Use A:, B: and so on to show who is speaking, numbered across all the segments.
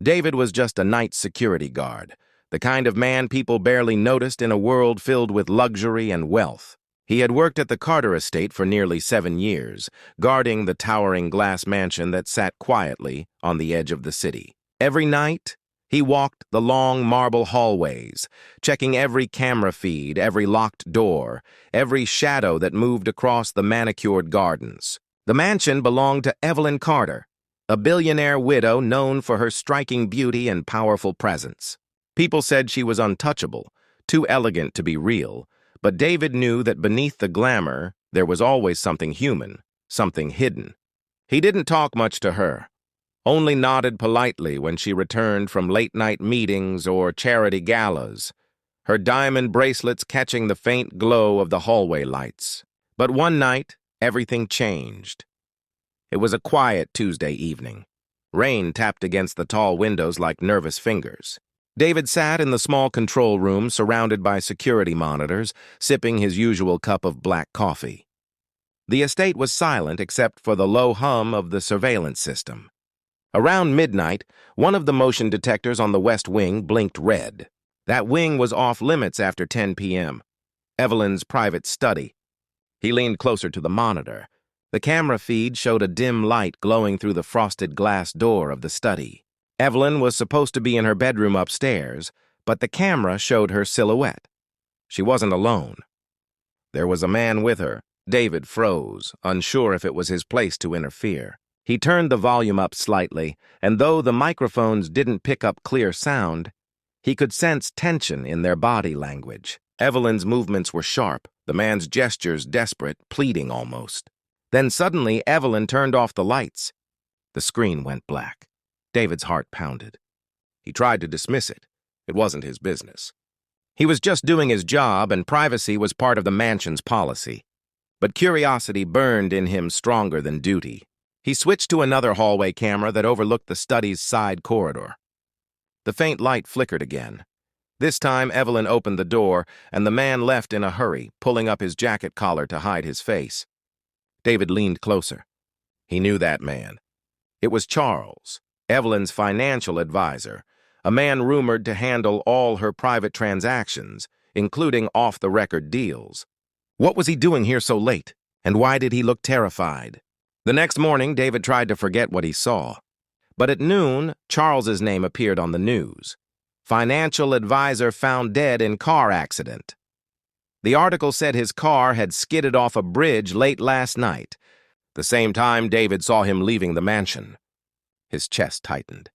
A: David was just a night security guard, the kind of man people barely noticed in a world filled with luxury and wealth. He had worked at the Carter estate for nearly 7 years, guarding the towering glass mansion that sat quietly on the edge of the city. Every night, he walked the long marble hallways, checking every camera feed, every locked door, every shadow that moved across the manicured gardens. The mansion belonged to Evelyn Carter, a billionaire widow known for her striking beauty and powerful presence. People said she was untouchable, too elegant to be real, but David knew that beneath the glamour, there was always something human, something hidden. He didn't talk much to her, only nodded politely when she returned from late-night meetings or charity galas, her diamond bracelets catching the faint glow of the hallway lights. But one night, everything changed. It was a quiet Tuesday evening. Rain tapped against the tall windows like nervous fingers. David sat in the small control room surrounded by security monitors, sipping his usual cup of black coffee. The estate was silent except for the low hum of the surveillance system. Around midnight, one of the motion detectors on the west wing blinked red. That wing was off limits after 10 p.m., Evelyn's private study. He leaned closer to the monitor. The camera feed showed a dim light glowing through the frosted glass door of the study. Evelyn was supposed to be in her bedroom upstairs, but the camera showed her silhouette. She wasn't alone. There was a man with her. David froze, unsure if it was his place to interfere. He turned the volume up slightly, and though the microphones didn't pick up clear sound, he could sense tension in their body language. Evelyn's movements were sharp, the man's gestures desperate, pleading almost. Then suddenly, Evelyn turned off the lights. The screen went black. David's heart pounded. He tried to dismiss it. It wasn't his business. He was just doing his job, and privacy was part of the mansion's policy. But curiosity burned in him stronger than duty. He switched to another hallway camera that overlooked the study's side corridor. The faint light flickered again. This time, Evelyn opened the door, and the man left in a hurry, pulling up his jacket collar to hide his face. David leaned closer. He knew that man. It was Charles, Evelyn's financial advisor, a man rumored to handle all her private transactions, including off-the-record deals. What was he doing here so late, and why did he look terrified? The next morning, David tried to forget what he saw. But at noon, Charles's name appeared on the news. Financial advisor found dead in car accident. The article said his car had skidded off a bridge late last night, the same time David saw him leaving the mansion. His chest tightened.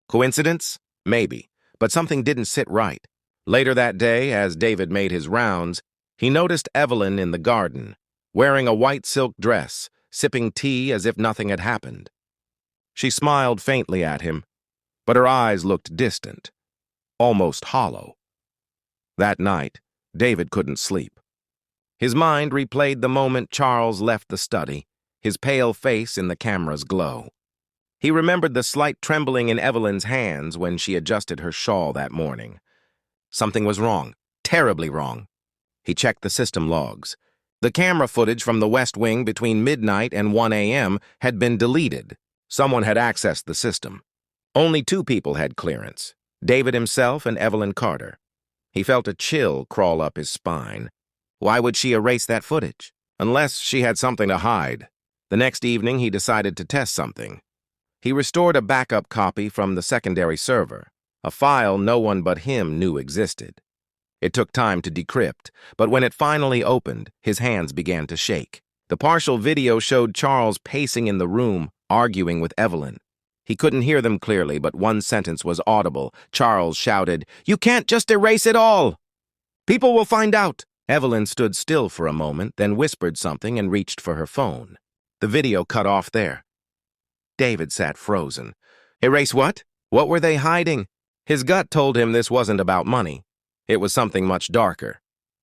A: Coincidence? Maybe, but something didn't sit right. Later that day, as David made his rounds, he noticed Evelyn in the garden, wearing a white silk dress, sipping tea as if nothing had happened. She smiled faintly at him, but her eyes looked distant, almost hollow. That night, David couldn't sleep. His mind replayed the moment Charles left the study, his pale face in the camera's glow. He remembered the slight trembling in Evelyn's hands when she adjusted her shawl that morning. Something was wrong, terribly wrong. He checked the system logs. The camera footage from the West Wing between midnight and 1 a.m. had been deleted. Someone had accessed the system. Only 2 people had clearance, David himself and Evelyn Carter. He felt a chill crawl up his spine. Why would she erase that footage? Unless she had something to hide. The next evening, he decided to test something. He restored a backup copy from the secondary server, a file no one but him knew existed. It took time to decrypt, but when it finally opened, his hands began to shake. The partial video showed Charles pacing in the room, arguing with Evelyn. He couldn't hear them clearly, but one sentence was audible. Charles shouted, "You can't just erase it all! People will find out!" Evelyn stood still for a moment, then whispered something and reached for her phone. The video cut off there. David sat frozen. Erase what? What were they hiding? His gut told him this wasn't about money. It was something much darker.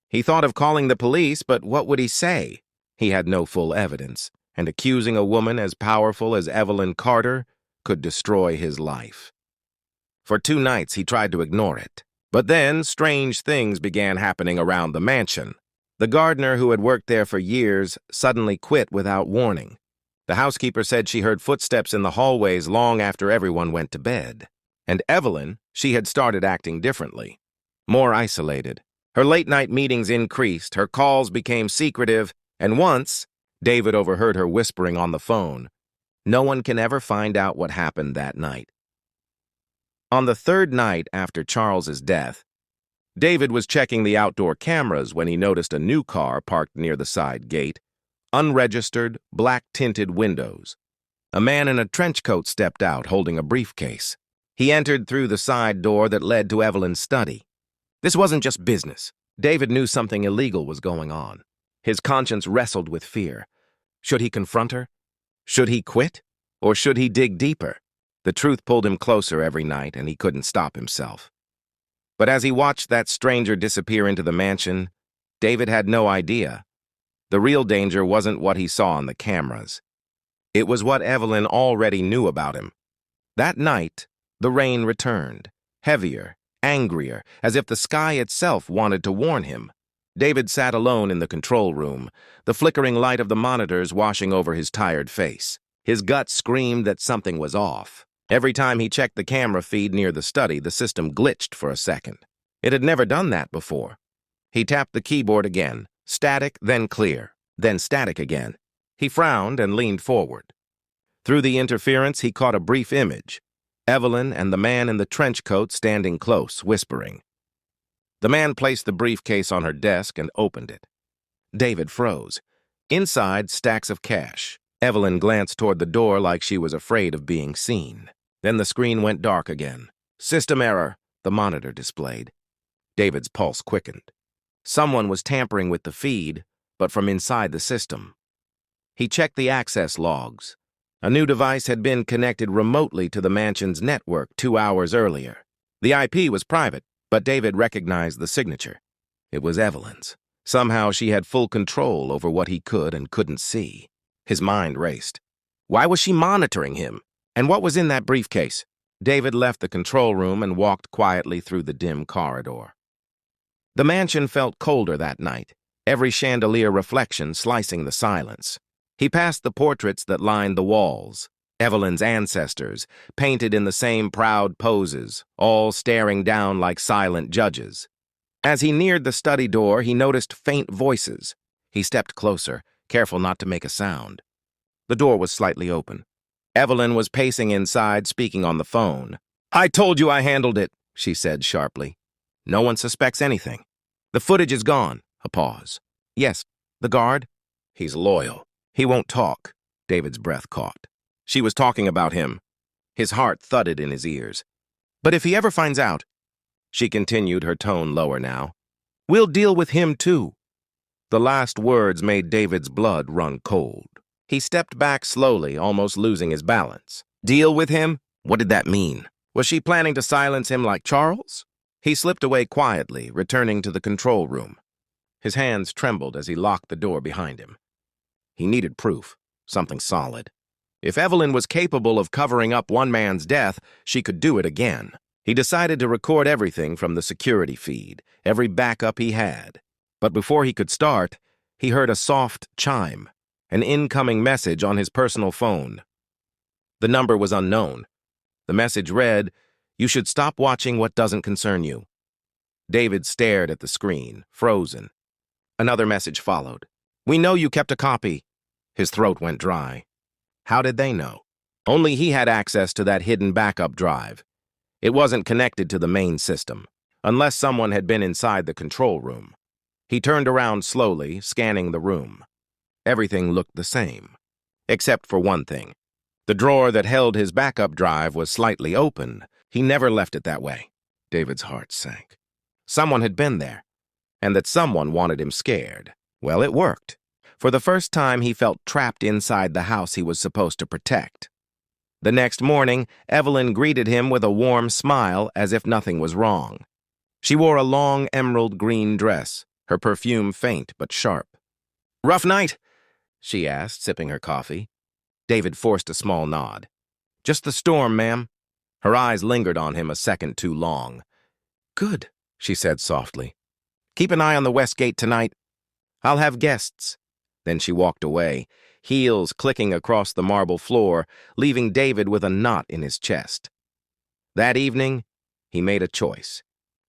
A: He thought of calling the police, but what would he say? He had no full evidence, and accusing a woman as powerful as Evelyn Carter could destroy his life. For 2 nights he tried to ignore it. But then strange things began happening around the mansion. The gardener who had worked there for years suddenly quit without warning. The housekeeper said she heard footsteps in the hallways long after everyone went to bed. And Evelyn, she had started acting differently, more isolated. Her late-night meetings increased, her calls became secretive, and once, David overheard her whispering on the phone, "No one can ever find out what happened that night." On the third night after Charles's death, David was checking the outdoor cameras when he noticed a new car parked near the side gate, unregistered, black-tinted windows. A man in a trench coat stepped out, holding a briefcase. He entered through the side door that led to Evelyn's study. This wasn't just business. David knew something illegal was going on. His conscience wrestled with fear. Should he confront her? Should he quit? Or should he dig deeper? The truth pulled him closer every night, and he couldn't stop himself. But as he watched that stranger disappear into the mansion, David had no idea. The real danger wasn't what he saw on the cameras. It was what Evelyn already knew about him. That night, the rain returned, heavier, angrier, as if the sky itself wanted to warn him. David sat alone in the control room, the flickering light of the monitors washing over his tired face. His gut screamed that something was off. Every time he checked the camera feed near the study, the system glitched for a second. It had never done that before. He tapped the keyboard again, static, then clear, then static again. He frowned and leaned forward. Through the interference, he caught a brief image. Evelyn and the man in the trench coat standing close, whispering. The man placed the briefcase on her desk and opened it. David froze. Inside, stacks of cash. Evelyn glanced toward the door like she was afraid of being seen. Then the screen went dark again. "System error," the monitor displayed. David's pulse quickened. Someone was tampering with the feed, but from inside the system. He checked the access logs. A new device had been connected remotely to the mansion's network 2 hours earlier. The IP was private, but David recognized the signature. It was Evelyn's. Somehow she had full control over what he could and couldn't see. His mind raced. Why was she monitoring him? And what was in that briefcase? David left the control room and walked quietly through the dim corridor. The mansion felt colder that night, every chandelier reflection slicing the silence. He passed the portraits that lined the walls, Evelyn's ancestors, painted in the same proud poses, all staring down like silent judges. As he neared the study door, he noticed faint voices. He stepped closer, careful not to make a sound. The door was slightly open. Evelyn was pacing inside, speaking on the phone. "I told you I handled it," she said sharply. "No one suspects anything. The footage is gone." A pause. "Yes, the guard? He's loyal. He won't talk." David's breath caught. She was talking about him. His heart thudded in his ears. "But if he ever finds out," she continued, her tone lower now, "we'll deal with him too." The last words made David's blood run cold. He stepped back slowly, almost losing his balance. Deal with him? What did that mean? Was she planning to silence him like Charles? He slipped away quietly, returning to the control room. His hands trembled as he locked the door behind him. He needed proof, something solid. If Evelyn was capable of covering up one man's death, she could do it again. He decided to record everything from the security feed, every backup he had. But before he could start, he heard a soft chime. An incoming message on his personal phone. The number was unknown. The message read, "You should stop watching what doesn't concern you." David stared at the screen, frozen. Another message followed. "We know you kept a copy." His throat went dry. How did they know? Only he had access to that hidden backup drive. It wasn't connected to the main system, unless someone had been inside the control room. He turned around slowly, scanning the room. Everything looked the same, except for one thing. The drawer that held his backup drive was slightly open. He never left it that way. David's heart sank. Someone had been there, and that someone wanted him scared. Well, it worked. For the first time, he felt trapped inside the house he was supposed to protect. The next morning, Evelyn greeted him with a warm smile as if nothing was wrong. She wore a long emerald green dress, her perfume faint but sharp. "Rough night?" she asked, sipping her coffee. David forced a small nod. "Just the storm, ma'am." Her eyes lingered on him a second too long. "Good," she said softly. "Keep an eye on the west gate tonight. I'll have guests." Then she walked away, heels clicking across the marble floor, leaving David with a knot in his chest. That evening, he made a choice.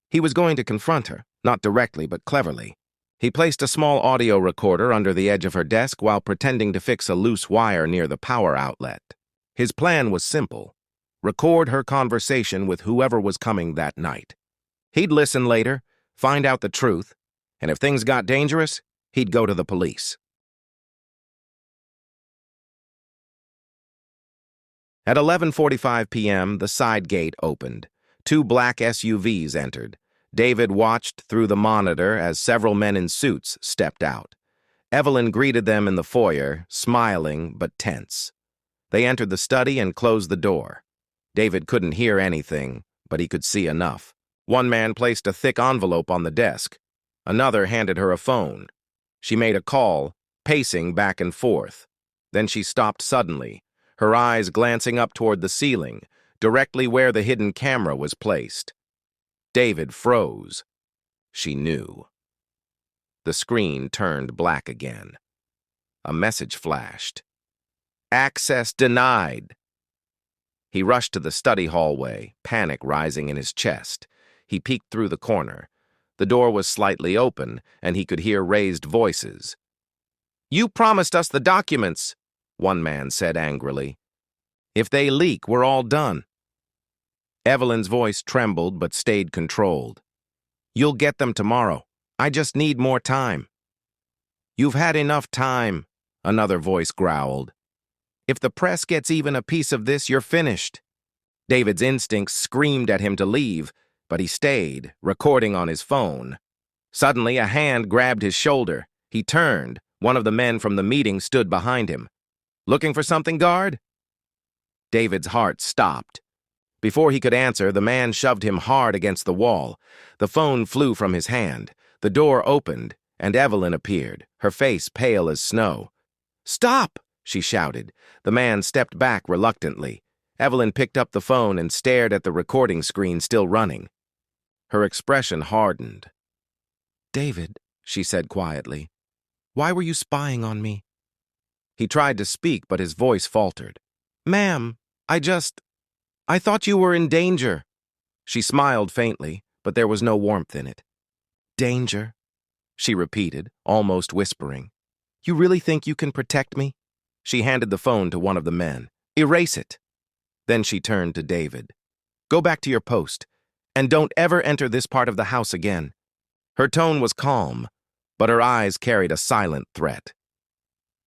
A: He was going to confront her, not directly but cleverly. He placed a small audio recorder under the edge of her desk while pretending to fix a loose wire near the power outlet. His plan was simple: record her conversation with whoever was coming that night. He'd listen later, find out the truth, and if things got dangerous, he'd go to the police. At 11:45 p.m., the side gate opened. 2 black SUVs entered. David watched through the monitor as several men in suits stepped out. Evelyn greeted them in the foyer, smiling but tense. They entered the study and closed the door. David couldn't hear anything, but he could see enough. One man placed a thick envelope on the desk. Another handed her a phone. She made a call, pacing back and forth. Then she stopped suddenly, her eyes glancing up toward the ceiling, directly where the hidden camera was placed. David froze. She knew. The screen turned black again. A message flashed. "Access denied." He rushed to the study hallway, panic rising in his chest. He peeked through the corner. The door was slightly open, and he could hear raised voices. "You promised us the documents," one man said angrily. "If they leak, we're all done." Evelyn's voice trembled but stayed controlled. "You'll get them tomorrow. I just need more time." "You've had enough time," another voice growled. "If the press gets even a piece of this, you're finished." David's instincts screamed at him to leave, but he stayed, recording on his phone. Suddenly, a hand grabbed his shoulder. He turned. One of the men from the meeting stood behind him. "Looking for something, guard?" David's heart stopped. Before he could answer, the man shoved him hard against the wall. The phone flew from his hand. The door opened, and Evelyn appeared, her face pale as snow. "Stop!" she shouted. The man stepped back reluctantly. Evelyn picked up the phone and stared at the recording screen still running. Her expression hardened. "David," she said quietly, "why were you spying on me?" He tried to speak, but his voice faltered. "Ma'am, I thought you were in danger." She smiled faintly, but there was no warmth in it. "Danger?" she repeated, almost whispering. "You really think you can protect me?" She handed the phone to one of the men. "Erase it." Then she turned to David. "Go back to your post, and don't ever enter this part of the house again." Her tone was calm, but her eyes carried a silent threat.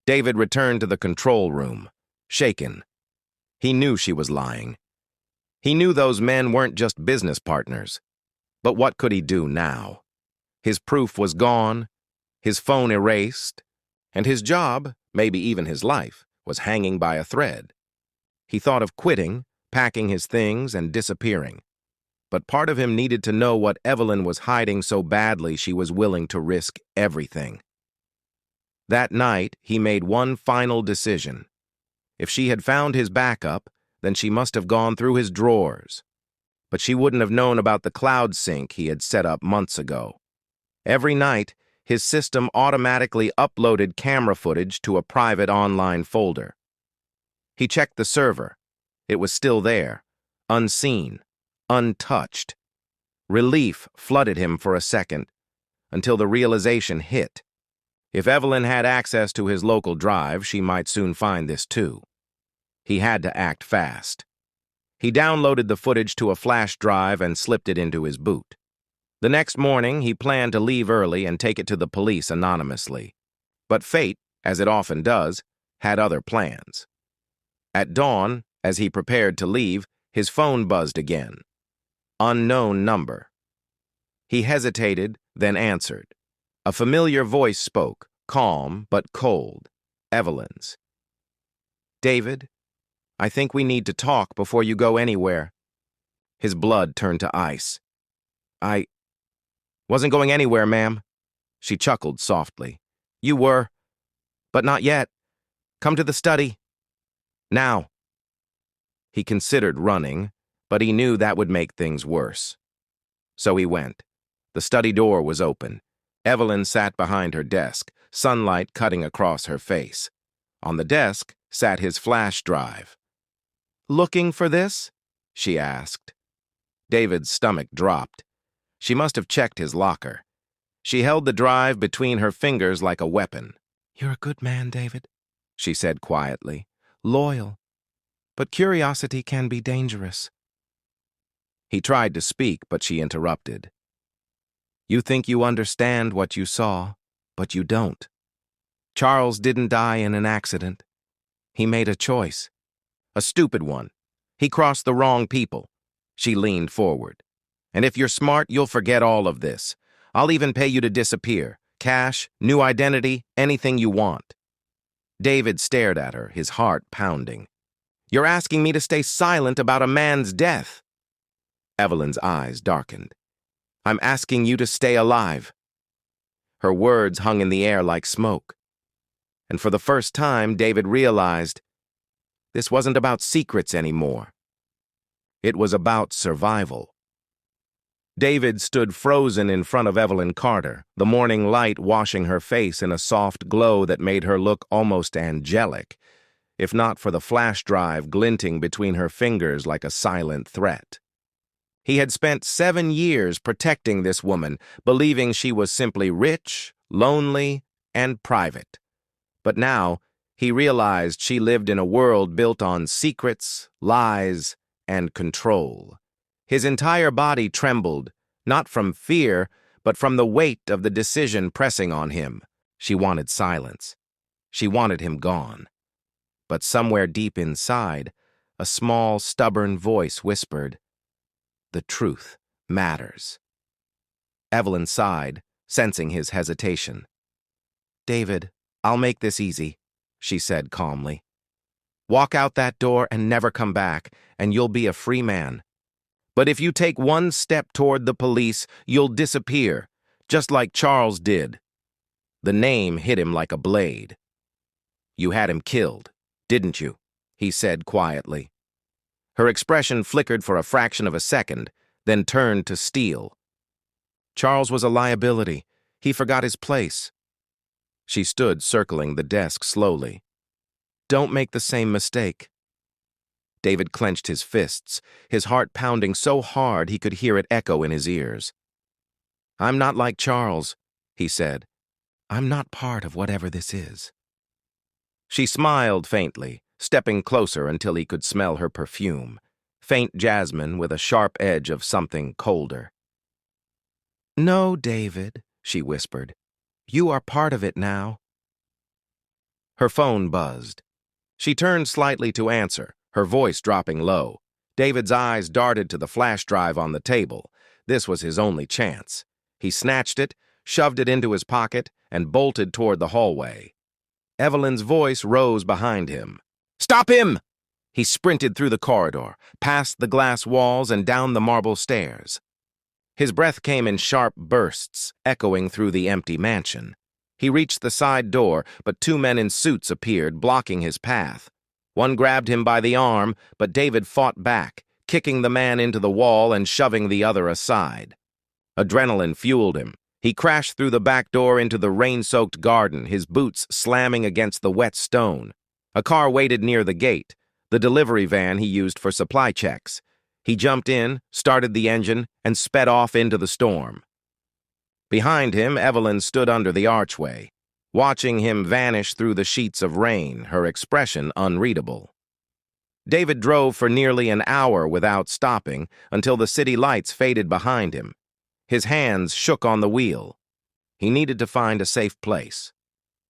A: David returned to the control room, shaken. He knew she was lying. He knew those men weren't just business partners. But what could he do now? His proof was gone, his phone erased, and his job, maybe even his life, was hanging by a thread. He thought of quitting, packing his things, and disappearing. But part of him needed to know what Evelyn was hiding so badly she was willing to risk everything. That night, he made one final decision. If she had found his backup, then she must have gone through his drawers. But she wouldn't have known about the cloud sync he had set up months ago. Every night, his system automatically uploaded camera footage to a private online folder. He checked the server. It was still there, unseen, untouched. Relief flooded him for a second, until the realization hit. If Evelyn had access to his local drive, she might soon find this too. He had to act fast. He downloaded the footage to a flash drive and slipped it into his boot. The next morning, he planned to leave early and take it to the police anonymously. But fate, as it often does, had other plans. At dawn, as he prepared to leave, his phone buzzed again. Unknown number. He hesitated, then answered. A familiar voice spoke, calm but cold. Evelyn's. "David, I think we need to talk before you go anywhere." His blood turned to ice. "I wasn't going anywhere, ma'am." She chuckled softly. "You were, but not yet. Come to the study. Now." He considered running, but he knew that would make things worse. So he went. The study door was open. Evelyn sat behind her desk, sunlight cutting across her face. On the desk sat his flash drive. "Looking for this?" she asked. David's stomach dropped. She must have checked his locker. She held the drive between her fingers like a weapon. "You're a good man, David," she said quietly. "Loyal. But curiosity can be dangerous." He tried to speak, but she interrupted. "You think you understand what you saw, but you don't. Charles didn't die in an accident. He made a choice. A stupid one. He crossed the wrong people." She leaned forward. "And if you're smart, you'll forget all of this. I'll even pay you to disappear. Cash, new identity, anything you want." David stared at her, his heart pounding. "You're asking me to stay silent about a man's death." Evelyn's eyes darkened. "I'm asking you to stay alive." Her words hung in the air like smoke. And for the first time, David realized this wasn't about secrets anymore. It was about survival. David stood frozen in front of Evelyn Carter, the morning light washing her face in a soft glow that made her look almost angelic, if not for the flash drive glinting between her fingers like a silent threat. He had spent 7 years protecting this woman, believing she was simply rich, lonely, and private. But now, he realized she lived in a world built on secrets, lies, and control. His entire body trembled, not from fear, but from the weight of the decision pressing on him. She wanted silence. She wanted him gone. But somewhere deep inside, a small, stubborn voice whispered, "The truth matters." Evelyn sighed, sensing his hesitation. "David, I'll make this easy," she said calmly. "Walk out that door and never come back, and you'll be a free man. But if you take one step toward the police, you'll disappear, just like Charles did." The name hit him like a blade. "You had him killed, didn't you?" he said quietly. Her expression flickered for a fraction of a second, then turned to steel. "Charles was a liability. He forgot his place." She stood circling the desk slowly. "Don't make the same mistake." David clenched his fists, his heart pounding so hard he could hear it echo in his ears. "I'm not like Charles," he said. "I'm not part of whatever this is." She smiled faintly, stepping closer until he could smell her perfume, faint jasmine with a sharp edge of something colder. "No, David," she whispered. "You are part of it now." Her phone buzzed. She turned slightly to answer, her voice dropping low. David's eyes darted to the flash drive on the table. This was his only chance. He snatched it, shoved it into his pocket, and bolted toward the hallway. Evelyn's voice rose behind him. "Stop him!" He sprinted through the corridor, past the glass walls and down the marble stairs. His breath came in sharp bursts, echoing through the empty mansion. He reached the side door, but 2 men in suits appeared, blocking his path. One grabbed him by the arm, but David fought back, kicking the man into the wall and shoving the other aside. Adrenaline fueled him. He crashed through the back door into the rain-soaked garden, his boots slamming against the wet stone. A car waited near the gate, the delivery van he used for supply checks. He jumped in, started the engine, and sped off into the storm. Behind him, Evelyn stood under the archway, watching him vanish through the sheets of rain, her expression unreadable. David drove for nearly an hour without stopping until the city lights faded behind him. His hands shook on the wheel. He needed to find a safe place,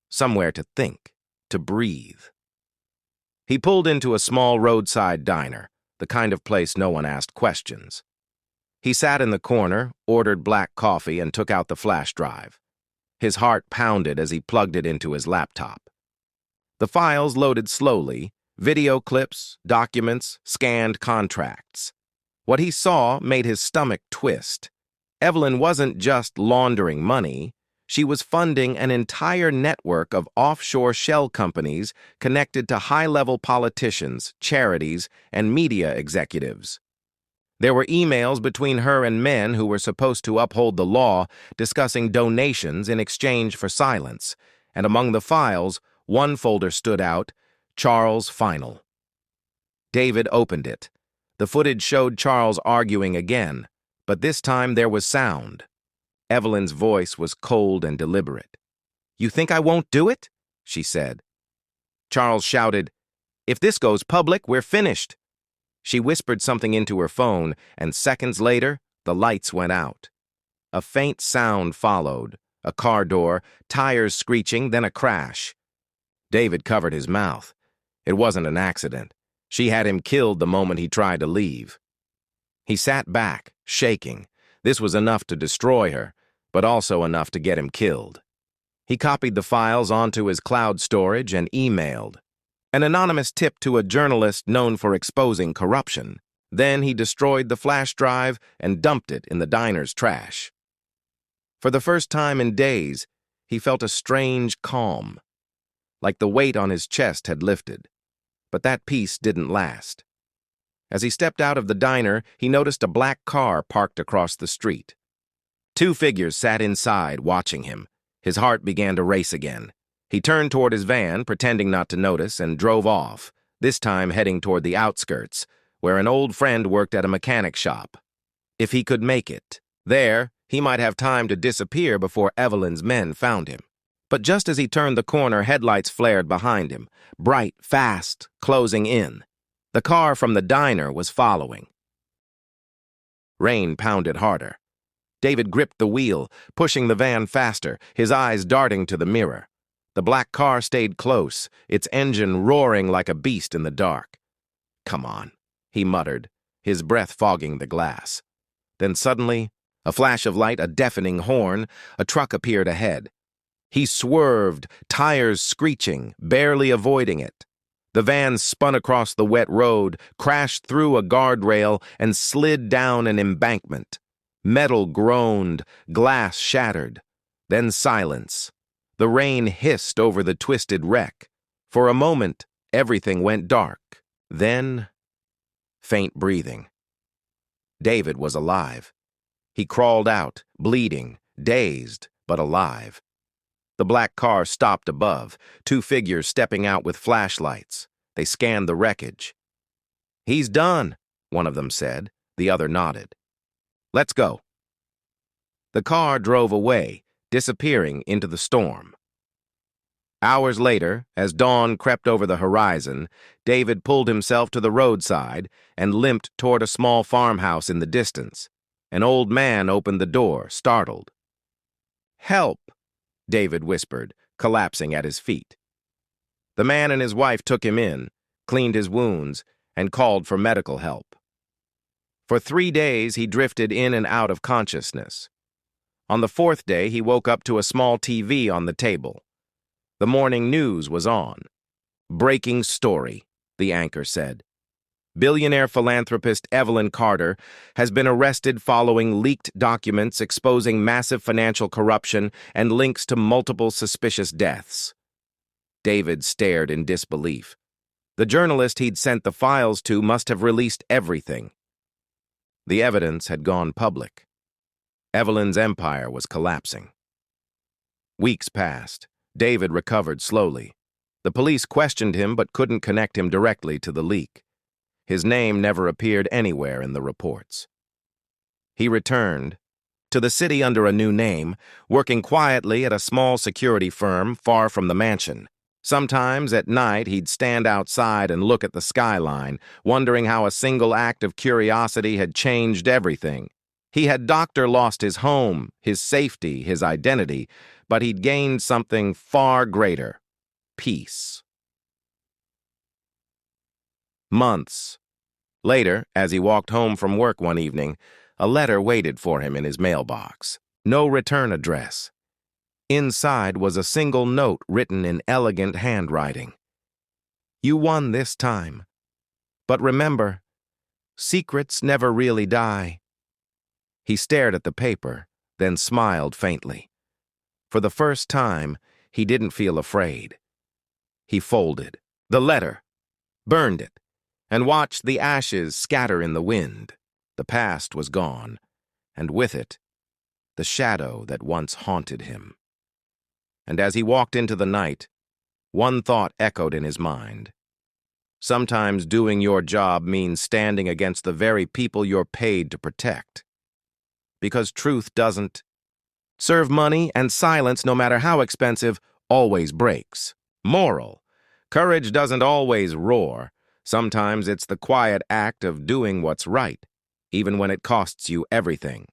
A: somewhere to think, to breathe. He pulled into a small roadside diner, the kind of place no one asked questions. He sat in the corner, ordered black coffee, and took out the flash drive. His heart pounded as he plugged it into his laptop. The files loaded slowly, video clips, documents, scanned contracts. What he saw made his stomach twist. Evelyn wasn't just laundering money. She was funding an entire network of offshore shell companies connected to high-level politicians, charities, and media executives. There were emails between her and men who were supposed to uphold the law, discussing donations in exchange for silence, and among the files, one folder stood out, Charles Final. David opened it. The footage showed Charles arguing again, but this time there was sound. Evelyn's voice was cold and deliberate. "You think I won't do it?" she said. Charles shouted, "If this goes public, we're finished." She whispered something into her phone, and seconds later, the lights went out. A faint sound followed, a car door, tires screeching, then a crash. David covered his mouth. It wasn't an accident. She had him killed the moment he tried to leave. He sat back, shaking. This was enough to destroy her, but also enough to get him killed. He copied the files onto his cloud storage and emailed an anonymous tip to a journalist known for exposing corruption. Then he destroyed the flash drive and dumped it in the diner's trash. For the first time in days, he felt a strange calm, like the weight on his chest had lifted. But that peace didn't last. As he stepped out of the diner, he noticed a black car parked across the street. Two figures sat inside, watching him. His heart began to race again. He turned toward his van, pretending not to notice, and drove off, this time heading toward the outskirts, where an old friend worked at a mechanic shop. If he could make it, there, he might have time to disappear before Evelyn's men found him. But just as he turned the corner, headlights flared behind him, bright, fast, closing in. The car from the diner was following. Rain pounded harder. David gripped the wheel, pushing the van faster, his eyes darting to the mirror. The black car stayed close, its engine roaring like a beast in the dark. "Come on," he muttered, his breath fogging the glass. Then suddenly, a flash of light, a deafening horn, a truck appeared ahead. He swerved, tires screeching, barely avoiding it. The van spun across the wet road, crashed through a guardrail, and slid down an embankment. Metal groaned, glass shattered. Then silence. The rain hissed over the twisted wreck. For a moment, everything went dark. Then, faint breathing. David was alive. He crawled out, bleeding, dazed, but alive. The black car stopped above, two figures stepping out with flashlights. They scanned the wreckage. "He's done," one of them said. The other nodded. "Let's go." The car drove away, disappearing into the storm. Hours later, as dawn crept over the horizon, David pulled himself to the roadside and limped toward a small farmhouse in the distance. An old man opened the door, startled. "Help," David whispered, collapsing at his feet. The man and his wife took him in, cleaned his wounds, and called for medical help. For 3 days, he drifted in and out of consciousness. On the 4th day, he woke up to a small TV on the table. The morning news was on. "Breaking story," the anchor said. Billionaire philanthropist Evelyn Carter has been arrested following leaked documents exposing massive financial corruption and links to multiple suspicious deaths. David stared in disbelief. The journalist he'd sent the files to must have released everything. The evidence had gone public. Evelyn's empire was collapsing. Weeks passed. David recovered slowly. The police questioned him but couldn't connect him directly to the leak. His name never appeared anywhere in the reports. He returned to the city under a new name, working quietly at a small security firm far from the mansion. Sometimes at night he'd stand outside and look at the skyline, wondering how a single act of curiosity had changed everything. He had lost his home, his safety, his identity, but he'd gained something far greater: peace. Months later, as he walked home from work one evening, a letter waited for him in his mailbox. No return address. Inside was a single note written in elegant handwriting. "You won this time. But remember, secrets never really die." He stared at the paper, then smiled faintly. For the first time, he didn't feel afraid. He folded the letter, burned it, and watched the ashes scatter in the wind. The past was gone, and with it, the shadow that once haunted him. And as he walked into the night, one thought echoed in his mind. Sometimes doing your job means standing against the very people you're paid to protect. Because truth doesn't serve money, and silence, no matter how expensive, always breaks. Moral. Courage doesn't always roar. Sometimes it's the quiet act of doing what's right, even when it costs you everything.